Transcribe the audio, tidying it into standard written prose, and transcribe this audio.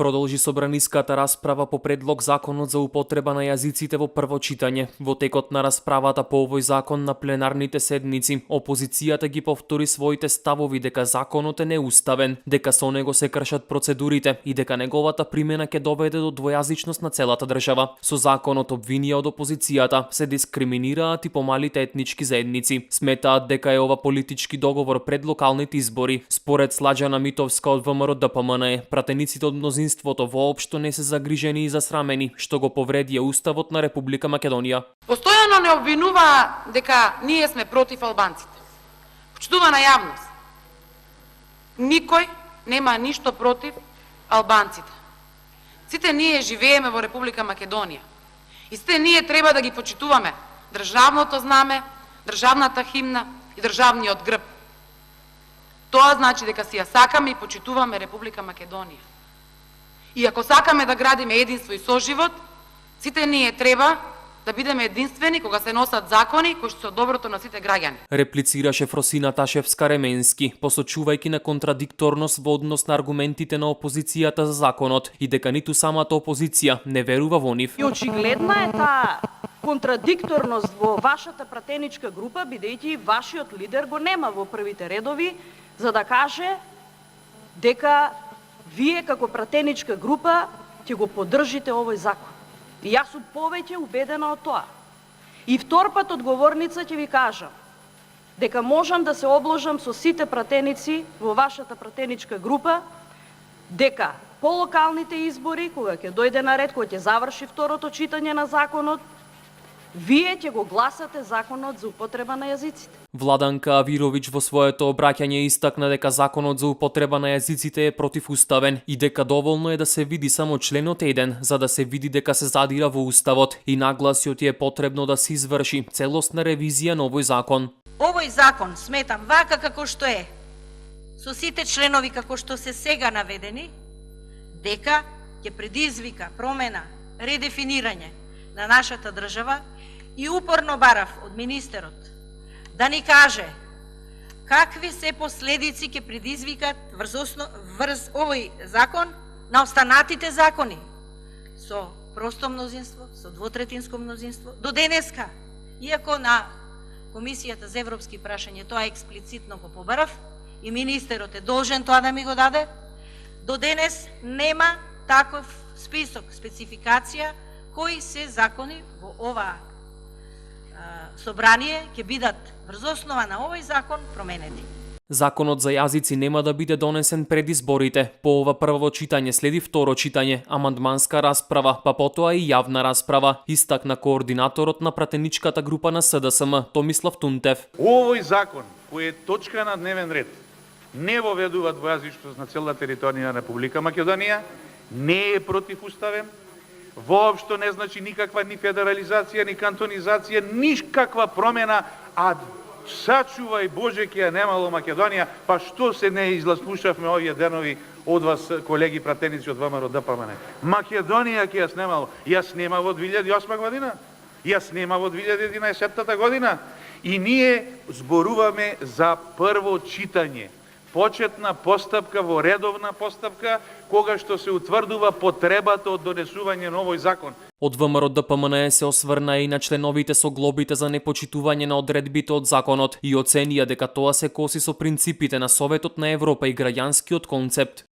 Продолжи собраниската расправа по предлог законот за употреба на јазиците во прво читање. Во текот на расправата по овој закон на пленарните седници, опозицијата ги повтори своите ставови дека законот е неуставен, дека со него се кршат процедурите и дека неговата примена ќе доведе до двојазичност на целата држава. Со законот обвинија од опозицијата се дискриминираат и помалите етнички заедници. Сметаат дека е ова политички договор пред локалните избори. Според Слаđана Митовска од ВМРО ДПМН, пратениците од мнозинството воопшто не се загрижени и засрамени, што го повредија Уставот на Република Македонија. Постојано не обвинува дека ние сме против албанците. Почитувана јавност, никој нема ништо против албанците. Сите ние живееме во Република Македонија. И сите ние треба да ги почитуваме државното знаме, државната химна и државниот грб. Тоа значи дека си ја сакаме и почитуваме Република Македонија. И ако сакаме да градиме единство и соживот, сите ние треба да бидеме единствени кога се носат закони кои што се од доброто на сите граѓани. Реплицираше Фросина Ташевска-Ременски, посочувајќи на контрадикторност во однос на аргументите на опозицијата за законот и дека ниту самата опозиција не верува во нив. И очигледна е таа контрадикторност во вашата пратеничка група, бидејќи вашиот лидер го нема во првите редови, за да каже дека вие како пратеничка група ќе го поддржите овој закон. И јас сум повеќе убедена од тоа. И втор пат од говорница ќе ви кажам дека можам да се обложам со сите пратеници во вашата пратеничка група дека по локалните избори, кога ќе дојде на ред, кога ќе заврши второто читање на законот, вие ќе го гласате законот за употреба на јазиците. Владанка Авировиќ во своето обраќање истакна дека законот за употреба на јазиците е противуставен и дека доволно е да се види само членот 1 за да се види дека се задира во Уставот и нагласи е потребно да се изврши целосна ревизија на овој закон. Овој закон сметам вака како што е, со сите членови како што се сега наведени, дека ќе предизвика промена, редефинирање на нашата држава и упорно барав од министерот да ни каже какви се последици ќе предизвикат врз овој закон на останатите закони со просто мнозинство, со двотретинско мнозинство. До денеска, иако на Комисијата за европски прашања тоа експлицитно го побарав и министерот е должен тоа да ми го даде, до денес нема таков список, спецификација кои се закони во ова собрание ќе бидат врз основа на овој закон променети. Законот за јазици нема да биде донесен пред изборите. По ова прво читање следи второ читање, амандманска расправа, па потоа и јавна расправа, истакна координаторот на пратеничката група на СДСМ, Томислав Тунтев. Овој закон, кој е точка на дневен ред, не воведува двојазичност на целата територија на Република Македонија, не е противуставен, воопшто не значи никаква ни федерализација, ни кантонизација, никаква промена, а сачувај Боже ќе ја немало Македонија, па што се не изласлушавме овие денови од вас, колеги пратеници од ВМРО ДПМН. Македонија ќе ја снемало. Ја снема во 2008 година, ја снема во 2011 година и ние зборуваме за прво читање. Почетна постапка во редовна постапка, кога што се утврдува потребата од донесување на овој закон. Од ВМРО ДПМН се осврна и на членовите со глобите за непочитување на одредбите од законот и оценија дека тоа се коси со принципите на Советот на Европа и граѓанскиот концепт.